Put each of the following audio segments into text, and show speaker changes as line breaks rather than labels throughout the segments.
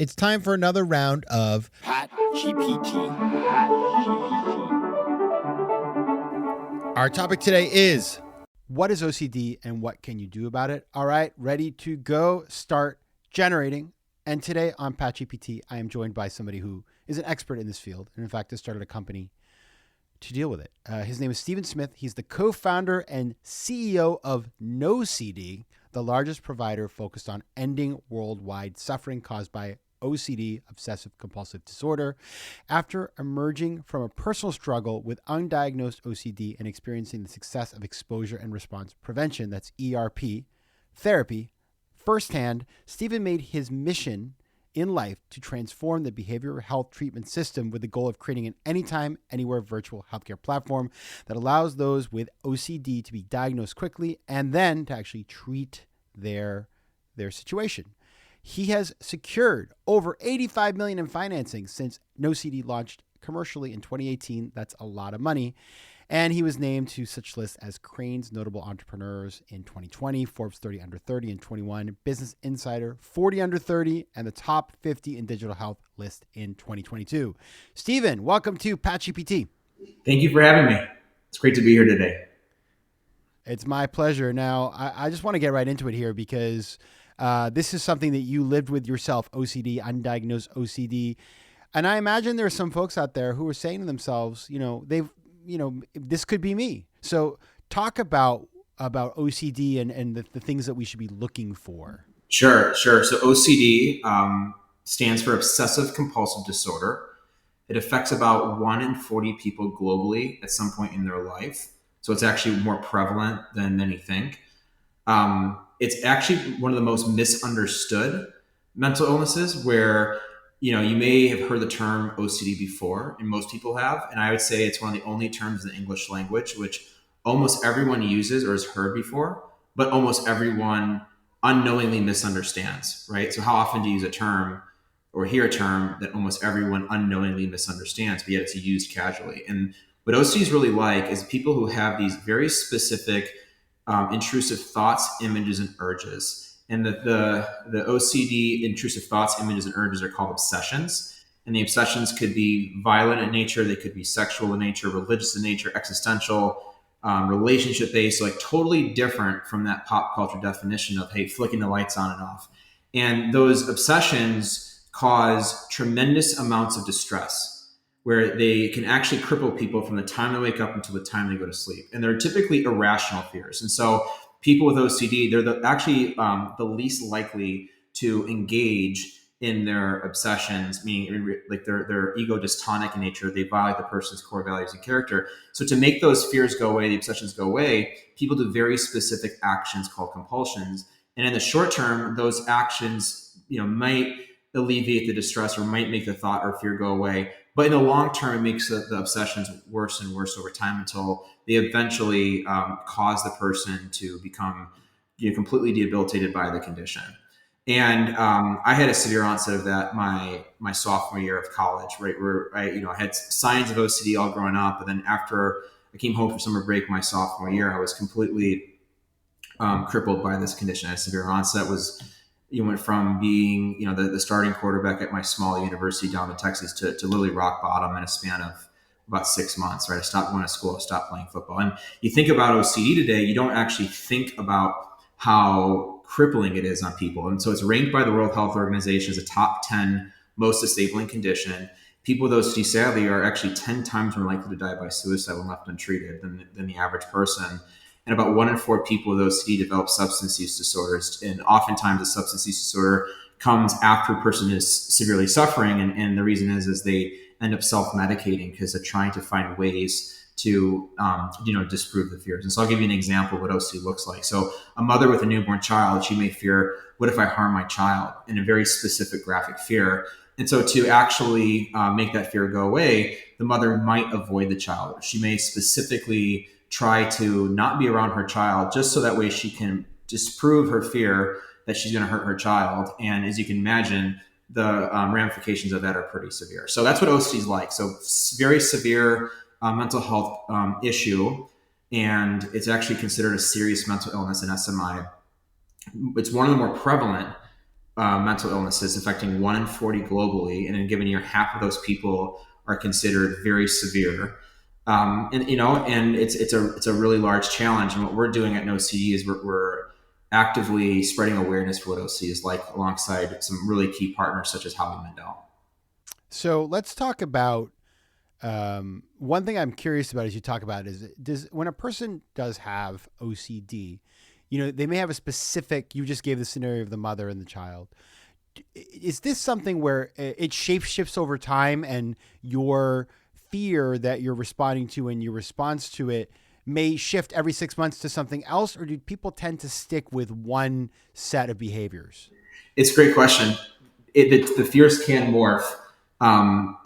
It's time for another round of
PatGPT.
Our topic today is, what is OCD and what can you do about it? All right, ready to go, start generating. And today on PatGPT, I am joined by somebody who is an expert in this field. And in fact, has started a company to deal with it. His name is Stephen Smith. He's the co-founder and CEO of NOCD, the largest provider focused on ending worldwide suffering caused by OCD, obsessive compulsive disorder. After emerging from a personal struggle with undiagnosed OCD and experiencing the success of exposure and response prevention, that's ERP, therapy, firsthand, Stephen made his mission in life to transform the behavioral health treatment system with the goal of creating an anytime, anywhere virtual healthcare platform that allows those with OCD to be diagnosed quickly and then to actually treat their situation. He has secured over $85 million in financing since NOCD launched commercially in 2018. That's a lot of money. And he was named to such lists as Crane's Notable Entrepreneurs in 2020, Forbes 30 Under 30 in 21, Business Insider 40 Under 30, and the Top 50 in Digital Health list in 2022. Stephen, welcome to PatGPT.
Thank you for having me. It's great to be here today.
It's my pleasure. Now, I just want to get right into it here because this is something that you lived with yourself, OCD, undiagnosed OCD. And I imagine there are some folks out there who are saying to themselves, this could be me. So talk about OCD and the things that we should be looking for.
Sure. So OCD stands for obsessive compulsive disorder. It affects about 1 in 40 people globally at some point in their life. So it's actually more prevalent than many think. It's actually one of the most misunderstood mental illnesses where, you may have heard the term OCD before, and most people have. And I would say it's one of the only terms in the English language, which almost everyone uses or has heard before, but almost everyone unknowingly misunderstands, right? So how often do you use a term or hear a term that almost everyone unknowingly misunderstands, but yet it's used casually? And what OCD is really like is people who have these very specific intrusive thoughts, images, and urges. And the OCD intrusive thoughts, images, and urges are called obsessions. And the obsessions could be violent in nature. They could be sexual in nature, religious in nature, existential, relationship-based, so like totally different from that pop culture definition of, hey, flicking the lights on and off. And those obsessions cause tremendous amounts of distress where they can actually cripple people from the time they wake up until the time they go to sleep. And they're typically irrational fears. And so people with OCD, they're actually the least likely to engage in their obsessions, meaning like they're ego dystonic in nature. They violate the person's core values and character. So to make those fears go away, the obsessions go away, people do very specific actions called compulsions. And in the short term, those actions, might alleviate the distress or might make the thought or fear go away. But in the long term, it makes the obsessions worse and worse over time until they eventually cause the person to become completely debilitated by the condition. And I had a severe onset of that my sophomore year of college, right, where I had signs of OCD all growing up, but then after I came home for summer break my sophomore year, I was completely crippled by this condition. I had severe onset. Went from being, the starting quarterback at my small university down in Texas to literally rock bottom in a span of about 6 months, right? I stopped going to school, I stopped playing football. And you think about OCD today, you don't actually think about how crippling it is on people. And so it's ranked by the World Health Organization as a top 10 most disabling condition. People with OCD, sadly, are actually 10 times more likely to die by suicide when left untreated than the average person. And about 1 in 4 people with OCD develop substance use disorders. And oftentimes a substance use disorder comes after a person is severely suffering. And the reason is they end up self-medicating because they're trying to find ways to, disprove the fears. And so I'll give you an example of what OCD looks like. So a mother with a newborn child, she may fear, what if I harm my child? In a very specific graphic fear. And so to actually make that fear go away, the mother might avoid the child. She may specifically try to not be around her child just so that way she can disprove her fear that she's going to hurt her child. And as you can imagine, the ramifications of that are pretty severe. So that's what OCD is like. So very severe mental health issue. And it's actually considered a serious mental illness, an SMI. It's one of the more prevalent mental illnesses affecting 1 in 40 globally, and in a given year, half of those people are considered very severe. And it's a really large challenge. And what we're doing at NOCD is we're actively spreading awareness for what OCD is like, alongside some really key partners such as Howie Mandel.
So let's talk about one thing I'm curious about as you talk about is when a person does have OCD, they may have a specific, you just gave the scenario of the mother and the child. Is this something where it shapeshifts over time and your fear that you're responding to and your response to it may shift every 6 months to something else? Or do people tend to stick with one set of behaviors?
It's a great question. The fears can morph.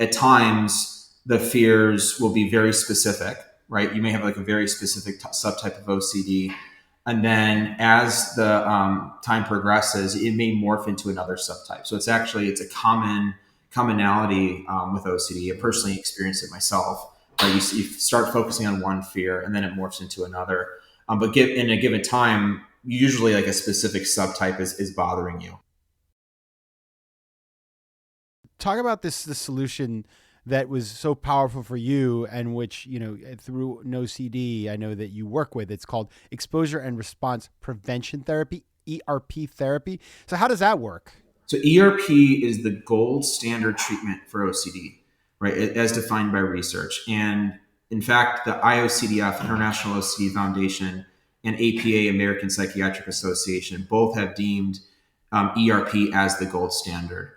At times, the fears will be very specific, right? You may have like a very specific subtype of OCD. And then as the time progresses, it may morph into another subtype. So it's a commonality with OCD. I personally experienced it myself. You start focusing on one fear and then it morphs into another. But in a given time, usually like a specific subtype is bothering you.
Talk about the solution that was so powerful for you, and which, through NOCD, I know that you work with. It's called Exposure and Response Prevention Therapy, ERP therapy. So how does that work?
So ERP is the gold standard treatment for OCD, right, as defined by research. And in fact, the IOCDF, International OCD Foundation, and APA, American Psychiatric Association, both have deemed ERP as the gold standard.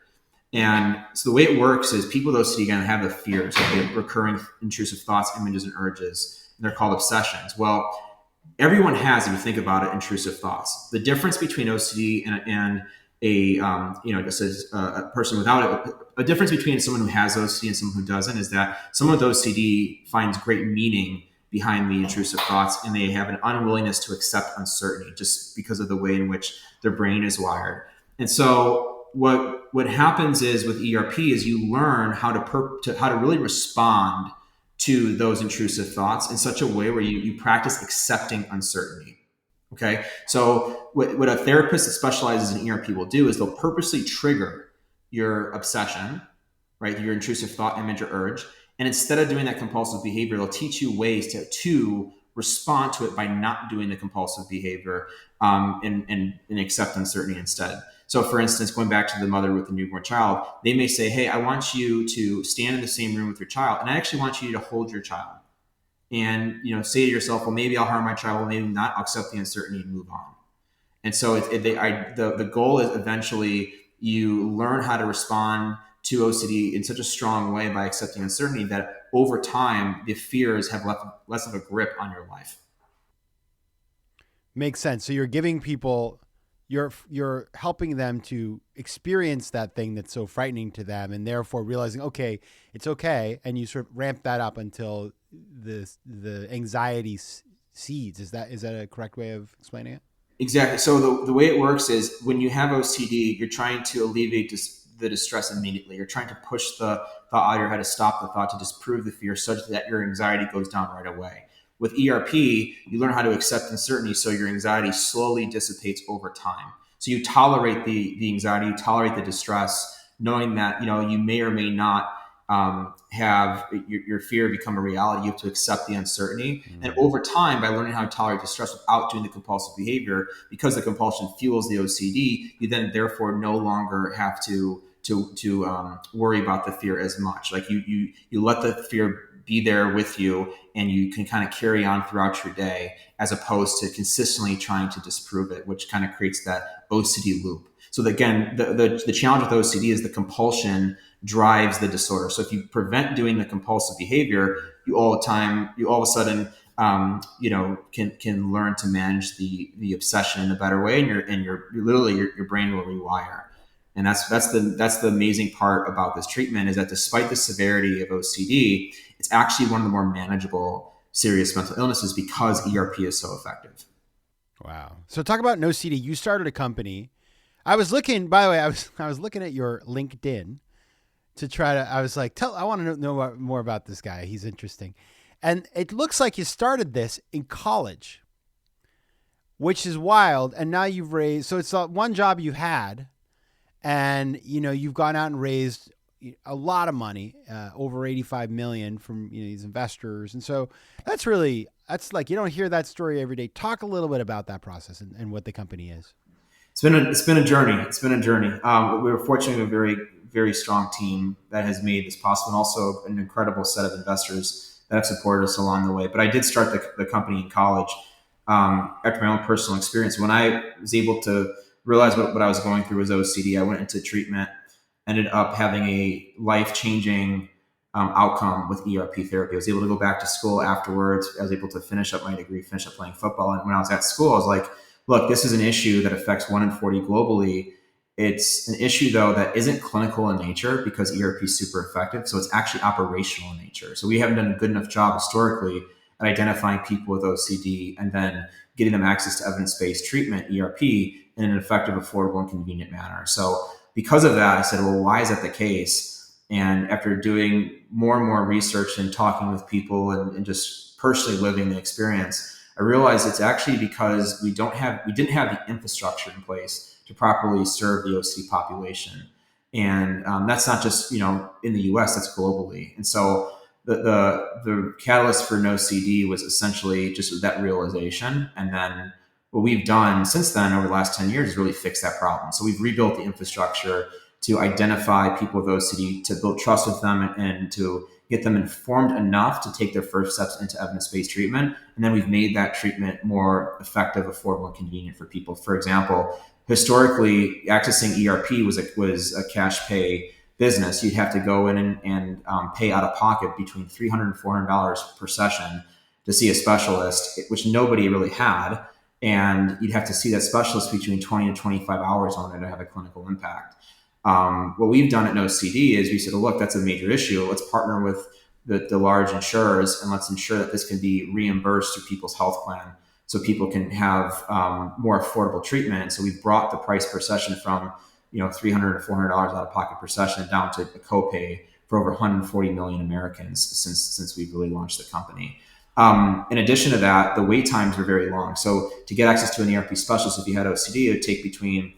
And so the way it works is people with OCD again have the fears, like the recurring intrusive thoughts, images, and urges. And they're called obsessions. Well, everyone has, if you think about it, intrusive thoughts. The difference between OCD and a person without it, a difference between someone who has OCD and someone who doesn't is that someone with OCD finds great meaning behind the intrusive thoughts, and they have an unwillingness to accept uncertainty just because of the way in which their brain is wired. And so what happens is with ERP is you learn how to really respond to those intrusive thoughts in such a way where you practice accepting uncertainty. Okay. So what a therapist that specializes in ERP will do is they'll purposely trigger your obsession, right? Your intrusive thought, image, or urge. And instead of doing that compulsive behavior, they'll teach you ways to respond to it by not doing the compulsive behavior and accept uncertainty instead. So for instance, going back to the mother with the newborn child, they may say, hey, I want you to stand in the same room with your child, and I actually want you to hold your child. And say to yourself, well, maybe I'll harm my child, maybe not. I'll accept the uncertainty and move on. And so the goal is eventually you learn how to respond to OCD in such a strong way by accepting uncertainty that over time, the fears have less of a grip on your life.
Makes sense. So you're giving people, you're helping them to experience that thing that's so frightening to them, and therefore realizing, okay, it's okay. And you sort of ramp that up until the anxiety cedes. Is that a correct way of explaining it?
Exactly. So the way it works is when you have OCD, you're trying to alleviate the distress immediately. You're trying to push the thought out of your head, to stop the thought, to disprove the fear such that your anxiety goes down right away. With ERP, you learn how to accept uncertainty so your anxiety slowly dissipates over time. So you tolerate the anxiety, you tolerate the distress, knowing that you may or may not have your fear become a reality. You have to accept the uncertainty. Mm-hmm. And over time, by learning how to tolerate the stress without doing the compulsive behavior, because the compulsion fuels the OCD, you then therefore no longer have to worry about the fear as much. Like you let the fear be there with you, and you can kind of carry on throughout your day, as opposed to consistently trying to disprove it, which kind of creates that OCD loop. So again, the challenge with OCD is the compulsion drives the disorder. So if you prevent doing the compulsive behavior, you all of a sudden can learn to manage the obsession in a better way, and your brain will rewire. And that's the amazing part about this treatment, is that despite the severity of OCD, it's actually one of the more manageable serious mental illnesses because ERP is so effective.
Wow. So talk about NOCD. You started a company. I was looking, by the way, I was looking at your LinkedIn to try to, I was like, I want to know more about this guy. He's interesting. And it looks like you started this in college, which is wild. And now you've raised, so it's one job you had, and you've gone out and raised a lot of money, over 85 million from these investors, and so that's like, you don't hear that story every day. Talk a little bit about that process and what the company is.
It's been a journey. It's been a journey. We were fortunate to have a very, very strong team that has made this possible, and also an incredible set of investors that have supported us along the way. But I did start the company in college, after my own personal experience. When I was able to realize what I was going through was OCD, I went into treatment, ended up having a life-changing outcome with ERP therapy. I was able to go back to school afterwards. I was able to finish up my degree, finish up playing football. And when I was at school, I was like, look, this is an issue that affects 1 in 40 globally. It's an issue, though, that isn't clinical in nature because ERP is super effective. So it's actually operational in nature. So we haven't done a good enough job historically at identifying people with OCD and then getting them access to evidence-based treatment, ERP, in an effective, affordable, and convenient manner. So because of that, I said, well, why is that the case? And after doing more and more research and talking with people and just personally living the experience, I realized it's actually because we didn't have the infrastructure in place to properly serve the OCD population. And that's not just in the US, that's globally. And so the catalyst for NOCD was essentially just that realization. And then what we've done since then over the last 10 years is really fix that problem. So we've rebuilt the infrastructure to identify people with OCD, to build trust with them, and to get them informed enough to take their first steps into evidence-based treatment. And then we've made that treatment more effective, affordable, and convenient for people. For example, historically, accessing ERP was a cash pay business. You'd have to go in and pay out of pocket between $300 and $400 per session to see a specialist, which nobody really had. And you'd have to see that specialist between 20 and 25 hours on it to have a clinical impact. What we've done at NOCD is we said, oh, look, that's a major issue. Let's partner with the large insurers, and let's ensure that this can be reimbursed through people's health plan so people can have more affordable treatment. So we've brought the price per session from $300 to $400 out of pocket per session down to a copay for over 140 million Americans since we've really launched the company. In addition to that, the wait times were very long. So to get access to an ERP specialist, if you had OCD, it would take between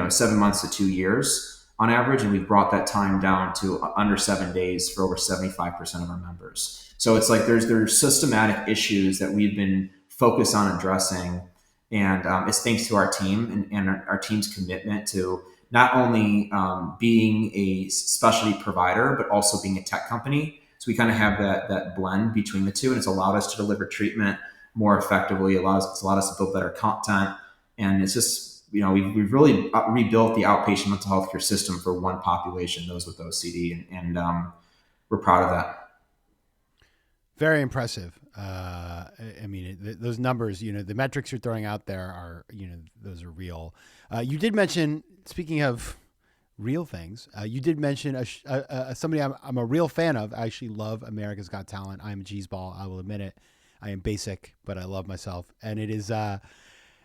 7 months to 2 years on average, and we've brought that time down to under 7 days for over 75% of our members. So it's like there's systematic issues that we've been focused on addressing, and it's thanks to our team and our team's commitment to not only being a specialty provider, but also being a tech company. So we kind of have that blend between the two, and it's allowed us to deliver treatment more effectively. It's allowed us to build better content, and it's just we've really rebuilt the outpatient mental health care system for one population, those with OCD, and we're proud of that.
Very impressive. Those numbers, the metrics you're throwing out there are, those are real. You did mention, speaking of real things, you did mention somebody I'm a real fan of. I actually love America's Got Talent. I'm a cheeseball. I will admit it. I am basic, but I love myself. And it is,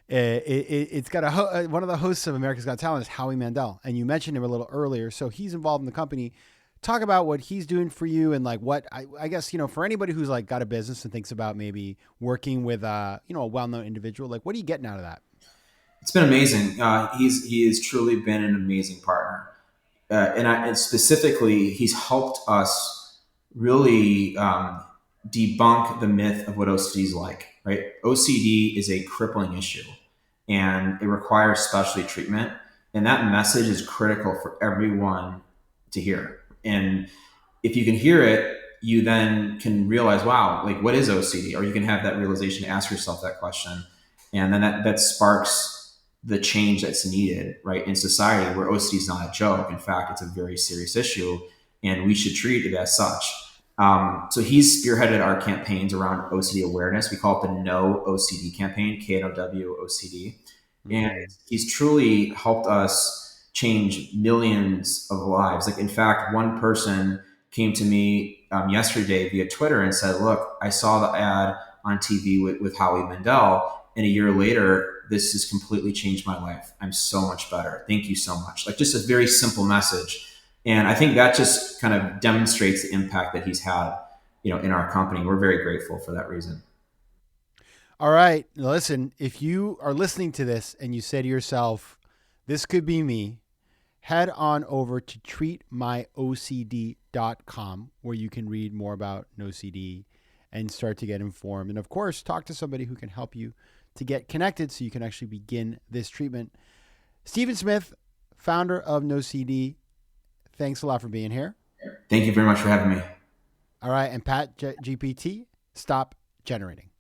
it's got one of the hosts of America's Got Talent is Howie Mandel. And you mentioned him a little earlier. So he's involved in the company. Talk about what he's doing for you, and like what I guess, for anybody who's like got a business and thinks about maybe working with a well-known individual, like what are you getting out of that?
It's been amazing. He has truly been an amazing partner. And specifically, he's helped us really debunk the myth of what OCD is like, right? OCD is a crippling issue and it requires specialty treatment. And that message is critical for everyone to hear. And if you can hear it, you then can realize, wow, like what is OCD? Or you can have that realization to ask yourself that question. And then that sparks the change that's needed, right, in society, where OCD is not a joke. In fact, it's a very serious issue and we should treat it as such. So he's spearheaded our campaigns around OCD awareness. We call it the No OCD campaign, KNOW OCD. And he's truly helped us change millions of lives. Like, in fact, one person came to me yesterday via Twitter and said, look, I saw the ad on TV with Howie Mandel, and a year later, this has completely changed my life. I'm so much better. Thank you so much. Like, just a very simple message. And I think that just kind of demonstrates the impact that he's had, in our company. We're very grateful for that reason.
All right. Listen, if you are listening to this and you say to yourself, this could be me, head on over to treatmyocd.com where you can read more about NOCD and start to get informed. And of course, talk to somebody who can help you to get connected so you can actually begin this treatment. Stephen Smith, founder of NOCD, thanks a lot for being here.
Thank you very much for having me.
All right. And PatGPT, stop generating.